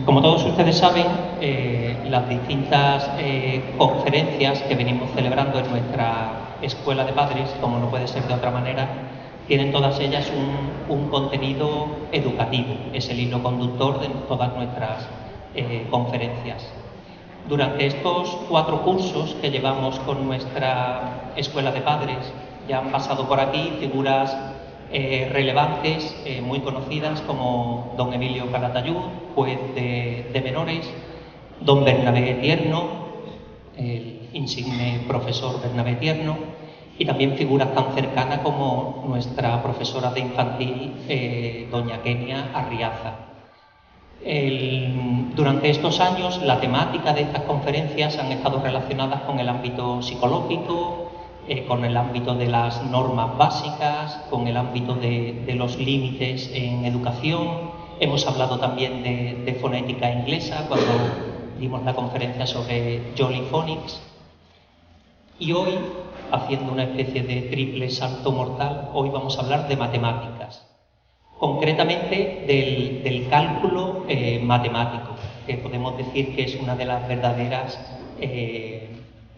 Como todos ustedes saben, las distintas conferencias que venimos celebrando en nuestra escuela de padres, como no puede ser de otra manera, tienen todas ellas un contenido educativo, es el hilo conductor de todas nuestras conferencias. Durante estos 4 cursos que llevamos con nuestra escuela de padres, ya han pasado por aquí figuras relevantes, muy conocidas, como don Emilio Calatayud, juez de menores, don Bernabé Tierno, el insigne profesor Bernabé Tierno, y también figuras tan cercanas como nuestra profesora de infantil, doña Kenia Arriaza. Durante estos años, la temática de estas conferencias han estado relacionadas con el ámbito psicológico, con el ámbito de las normas básicas, con el ámbito de los límites en educación. Hemos hablado también de fonética inglesa cuando dimos la conferencia sobre Jolly Phonics. Y hoy, haciendo una especie de triple salto mortal, hoy vamos a hablar de matemáticas. Concretamente del cálculo matemático, que podemos decir que es una de las verdaderas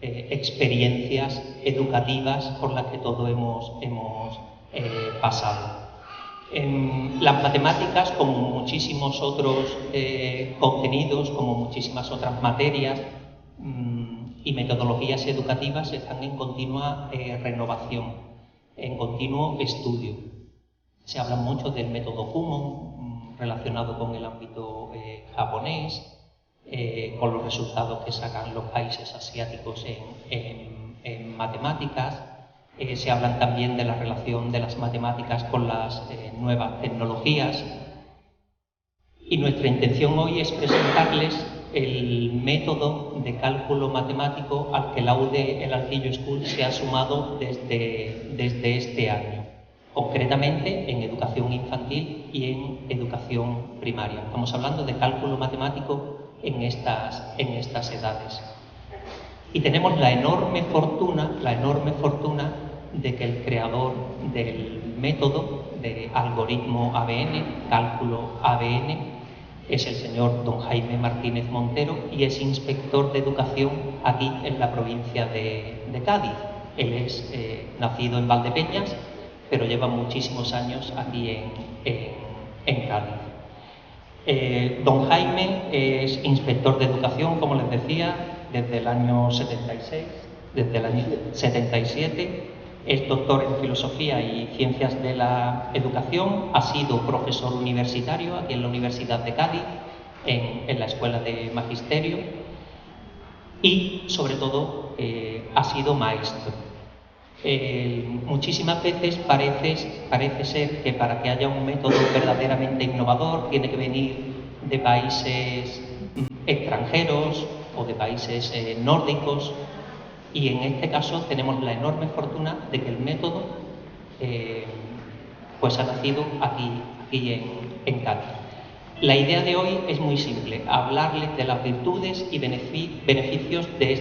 experiencias educativas por las que todos hemos pasado. Las matemáticas, como muchísimos otros contenidos, como muchísimas otras materias y metodologías educativas, están en continua renovación, en continuo estudio. Se habla mucho del método Kumon relacionado con el ámbito japonés, con los resultados que sacan los países asiáticos en matemáticas. Se habla también de la relación de las matemáticas con las nuevas tecnologías. Y nuestra intención hoy es presentarles el método de cálculo matemático al que la UD El Altillo School se ha sumado desde este año. Concretamente en educación infantil y en educación primaria. Estamos hablando de cálculo matemático en estas edades. Y tenemos la enorme fortuna de que el creador del método de algoritmo ABN, cálculo ABN, es el señor don Jaime Martínez Montero y es inspector de educación aquí en la provincia de Cádiz. Él es nacido en Valdepeñas, pero lleva muchísimos años aquí en Cádiz. Don Jaime es inspector de educación, como les decía, desde el año 76, desde el año 77, es doctor en Filosofía y Ciencias de la Educación, ha sido profesor universitario aquí en la Universidad de Cádiz, en la Escuela de Magisterio y, sobre todo, ha sido maestro. Muchísimas veces parece ser que para que haya un método verdaderamente innovador tiene que venir de países extranjeros o de países nórdicos, y en este caso tenemos la enorme fortuna de que el método pues ha nacido aquí en Cádiz. La idea de hoy es muy simple, hablarles de las virtudes y beneficios de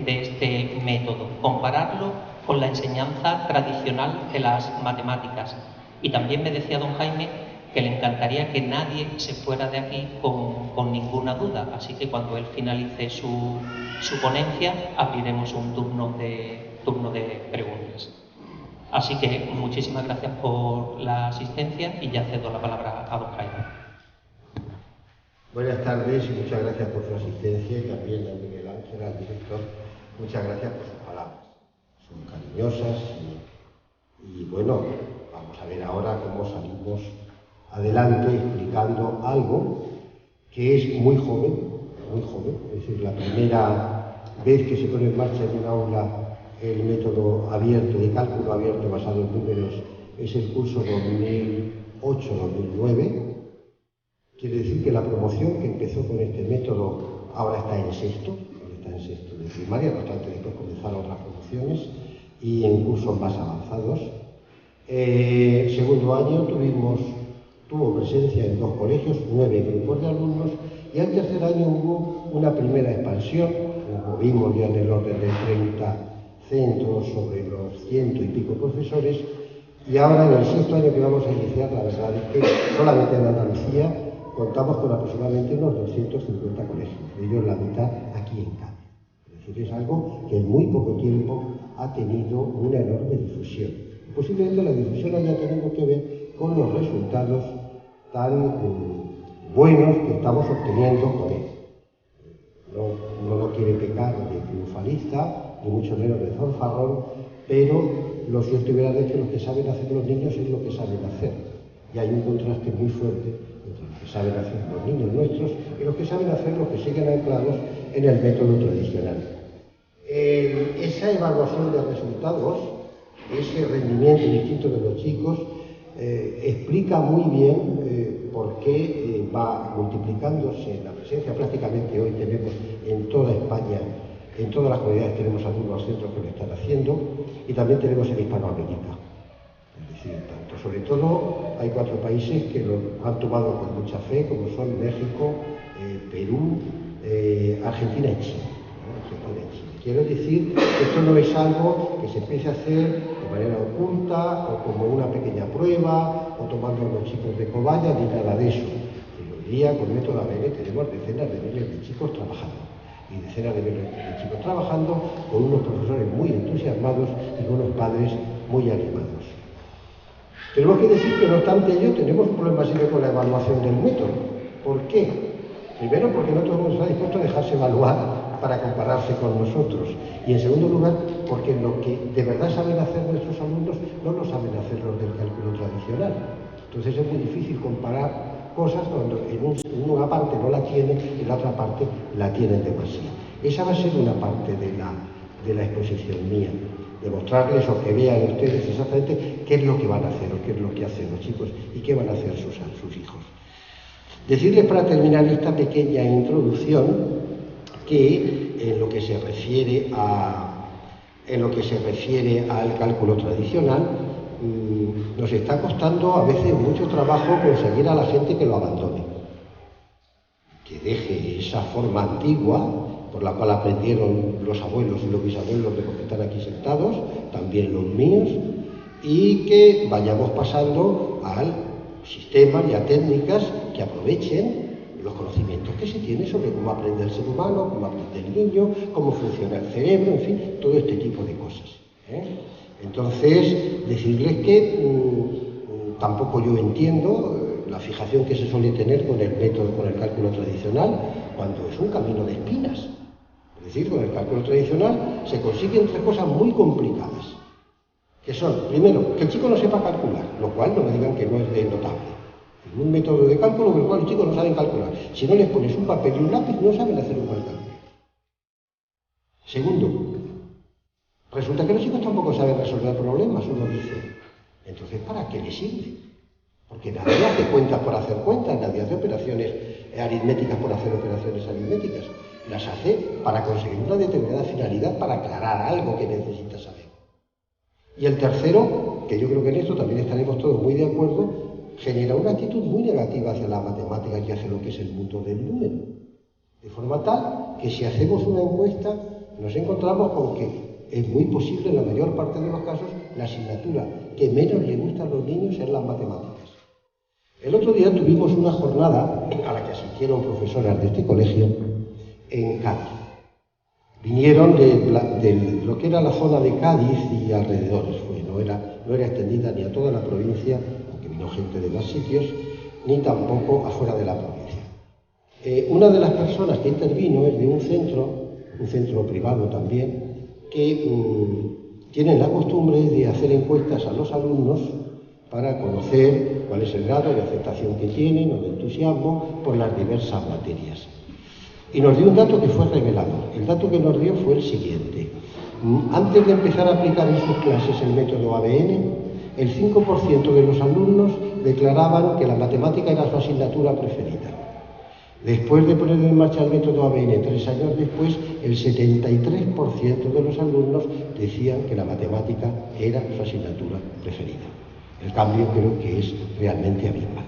este método, compararlo con la enseñanza tradicional de las matemáticas. Y también me decía don Jaime que le encantaría que nadie se fuera de aquí con ninguna duda, así que cuando él finalice su ponencia abriremos un turno de preguntas. Así que muchísimas gracias por la asistencia y ya cedo la palabra a don Jaime. Buenas tardes y muchas gracias por su asistencia y también a Miguel Ángel, al director, muchas gracias por sus palabras. Son cariñosas y bueno, vamos a ver ahora cómo salimos adelante explicando algo que es muy joven, es decir, la primera vez que se pone en marcha en una aula el método abierto, de cálculo abierto basado en números, es el curso 2008-2009. Quiere decir que la promoción que empezó con este método ahora está en sexto de primaria, no obstante después comenzaron otras promociones y en cursos más avanzados. Segundo año tuvo presencia en 2 colegios, 9 grupos de alumnos, y al tercer año hubo una primera expansión, como vimos ya en el orden de 30 centros sobre los 100 y pico profesores, y ahora en el sexto año que vamos a iniciar, la verdad es que solamente en Andalucía contamos con aproximadamente unos 250 colegios, de ellos la mitad aquí en Cádiz. Es decir, es algo que en muy poco tiempo ha tenido una enorme difusión. Posiblemente la difusión haya tenido que ver con los resultados tan buenos que estamos obteniendo con él. No lo quiere pecar de triunfalista, ni mucho menos de fanfarrón, pero lo cierto y verdad es que lo que saben hacer los niños es lo que saben hacer. Y hay un contraste muy fuerte entre lo que saben hacer los niños nuestros y lo que saben hacer los que siguen anclados en el método tradicional. Esa evaluación de resultados, ese rendimiento distinto de los chicos, explica muy bien por qué va multiplicándose la presencia. Prácticamente hoy tenemos en toda España, en todas las comunidades tenemos algunos centros que lo están haciendo, y también tenemos en Hispanoamérica. Es decir, sobre todo hay 4 países que lo han tomado con mucha fe, como son México, Perú, Argentina y Chile. Quiero decir que esto no es algo que se empiece a hacer de manera oculta o como una pequeña prueba o tomando a los chicos de cobaya ni nada de eso. Hoy día con el método ABN tenemos decenas de miles de chicos trabajando y decenas de miles de chicos trabajando con unos profesores muy entusiasmados y con unos padres muy animados. Tenemos que decir que no obstante ello tenemos un problema serio con la evaluación del método. ¿Por qué? Primero porque no todo el mundo está dispuesto a dejarse evaluar para compararse con nosotros, y en segundo lugar porque lo que de verdad saben hacer nuestros alumnos no lo saben hacer los del cálculo tradicional. Entonces es muy difícil comparar cosas cuando en una parte no la tienen y en la otra parte la tienen demasiado. Esa va a ser una parte de la exposición mía, demostrarles o que vean ustedes exactamente qué es lo que van a hacer o qué es lo que hacen los chicos y qué van a hacer sus hijos. Decirles para terminar esta pequeña introducción que en lo que se refiere al cálculo tradicional nos está costando a veces mucho trabajo conseguir a la gente que lo abandone, que deje esa forma antigua por la cual aprendieron los abuelos y los bisabuelos de los que están aquí sentados, también los míos, y que vayamos pasando al sistema y a técnicas que aprovechen los conocimientos que se tiene sobre cómo aprende el ser humano, cómo aprende el niño, cómo funciona el cerebro, en fin, todo este tipo de cosas. Entonces, decirles que tampoco yo entiendo la fijación que se suele tener con el método, con el cálculo tradicional, cuando es un camino de espinas. Es decir, con el cálculo tradicional se consiguen 3 cosas muy complicadas, que son, primero, que el chico no sepa calcular, lo cual no me digan que no es de notable. Un método de cálculo con el cual los chicos no saben calcular. Si no les pones un papel y un lápiz, no saben hacer un buen cálculo. Segundo, resulta que los chicos tampoco saben resolver problemas, uno dice. Entonces, ¿para qué les sirve? Porque nadie hace cuentas por hacer cuentas, nadie hace operaciones aritméticas por hacer operaciones aritméticas. Las hace para conseguir una determinada finalidad, para aclarar algo que necesita saber. Y el tercero, que yo creo que en esto también estaremos todos muy de acuerdo, genera una actitud muy negativa hacia la matemática y hacia lo que es el mundo del número. De forma tal que si hacemos una encuesta nos encontramos con que es muy posible en la mayor parte de los casos la asignatura que menos le gusta a los niños es las matemáticas. El otro día tuvimos una jornada a la que asistieron profesoras de este colegio en Cádiz. Vinieron de lo que era la zona de Cádiz y alrededores, no era extendida ni a toda la provincia, no gente de más sitios, ni tampoco afuera de la provincia. Una de las personas que intervino es de un centro privado también, que tienen la costumbre de hacer encuestas a los alumnos para conocer cuál es el grado de aceptación que tienen o de entusiasmo por las diversas materias. Y nos dio un dato que fue revelador. El dato que nos dio fue el siguiente. Antes de empezar a aplicar en sus clases el método ABN, el 5% de los alumnos declaraban que la matemática era su asignatura preferida. Después de poner en marcha el método ABN 3 años después, el 73% de los alumnos decían que la matemática era su asignatura preferida. El cambio creo que es realmente abismal.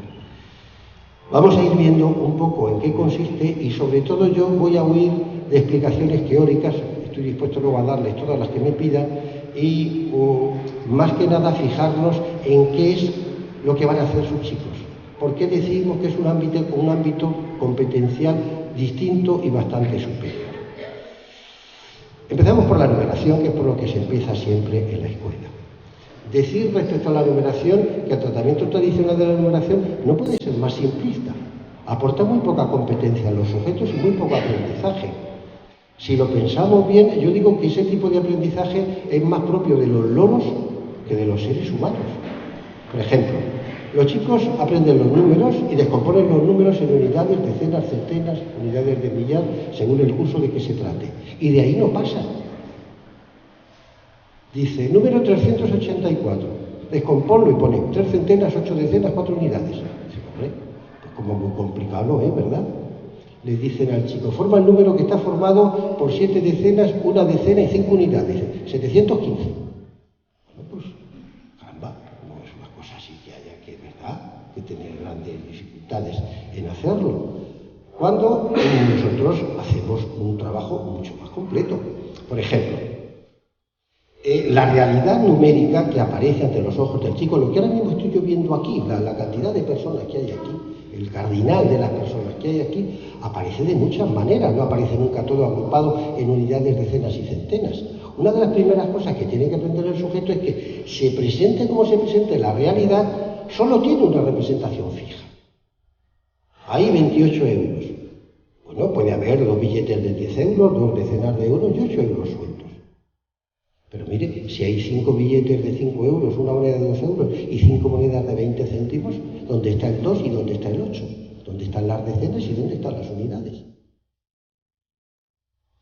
Vamos a ir viendo un poco en qué consiste y sobre todo yo voy a huir de explicaciones teóricas, estoy dispuesto luego a darles todas las que me pidan, y más que nada fijarnos en qué es lo que van a hacer sus chicos. ¿Por qué decimos que es un ámbito competencial distinto y bastante superior? Empezamos por la numeración, que es por lo que se empieza siempre en la escuela. Decir respecto a la numeración que el tratamiento tradicional de la numeración no puede ser más simplista. Aporta muy poca competencia a los sujetos y muy poco aprendizaje. Si lo pensamos bien, yo digo que ese tipo de aprendizaje es más propio de los loros que de los seres humanos. Por ejemplo, los chicos aprenden los números y descomponen los números en unidades, decenas, centenas, unidades de millar, según el curso de que se trate. Y de ahí no pasan. Dice, número 384, descomponlo y pone 3 centenas, 8 decenas, 4 unidades. Dice, hombre, pues como muy complicado no es, ¿verdad? Le dicen al chico, forma el número que está formado por 7 decenas, 1 decena y 5 unidades. 715. Bueno, pues, caramba, no es una cosa así que haya que, ¿verdad?, que tener grandes dificultades en hacerlo. Cuando nosotros hacemos un trabajo mucho más completo. Por ejemplo, la realidad numérica que aparece ante los ojos del chico, lo que ahora mismo estoy yo viendo aquí, la cantidad de personas que hay aquí, el cardinal de las personas que hay aquí, aparece de muchas maneras, no aparece nunca todo agrupado en unidades, decenas y centenas. Una de las primeras cosas que tiene que aprender el sujeto es que se presente como se presente la realidad, solo tiene una representación fija. Hay 28 euros. Bueno, puede haber 2 billetes de 10 euros, 2 decenas de euros y 8 euros sueltos. Pero mire, si hay 5 billetes de 5 euros, una moneda de 2 euros y 5 monedas de 20 céntimos, ¿dónde está el 2 y dónde está el 8? ¿Dónde están las decenas y dónde están las unidades?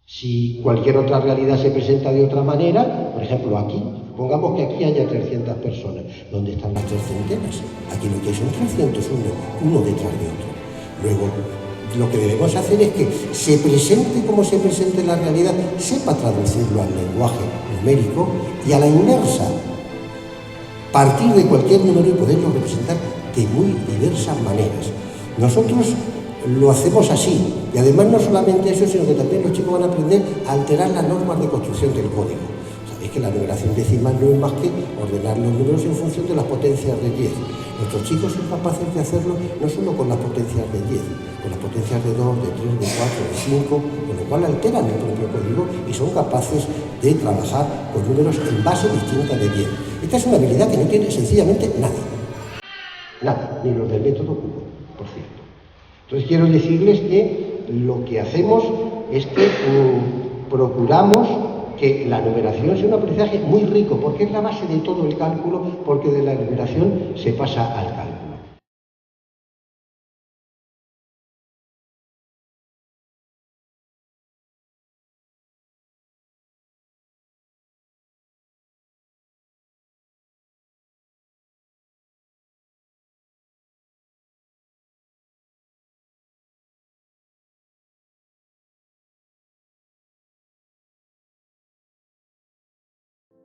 Si cualquier otra realidad se presenta de otra manera, por ejemplo aquí, pongamos que aquí haya 300 personas, ¿dónde están las 3 centenas? Aquí lo que hay son 301, uno detrás de otro. Luego, lo que debemos hacer es que se presente como se presente la realidad, sepa traducirlo al lenguaje numérico y a la inversa, partir de cualquier número y poderlo representar de muy diversas maneras. Nosotros lo hacemos así, y además no solamente eso, sino que también los chicos van a aprender a alterar las normas de construcción del código. Sabéis que la numeración decimal no es más que ordenar los números en función de las potencias de 10. Nuestros chicos son capaces de hacerlo no solo con las potencias de 10, con las potencias de 2, de 3, de 4, de 5, con lo cual alteran el propio código y son capaces de trabajar con números en base distinta de 10. Esta es una habilidad que no tiene sencillamente nadie. Nadie, ni los del método Cubo, por cierto. Entonces quiero decirles que lo que hacemos es que procuramos que la numeración sea un aprendizaje muy rico, porque es la base de todo el cálculo, porque de la numeración se pasa al cálculo.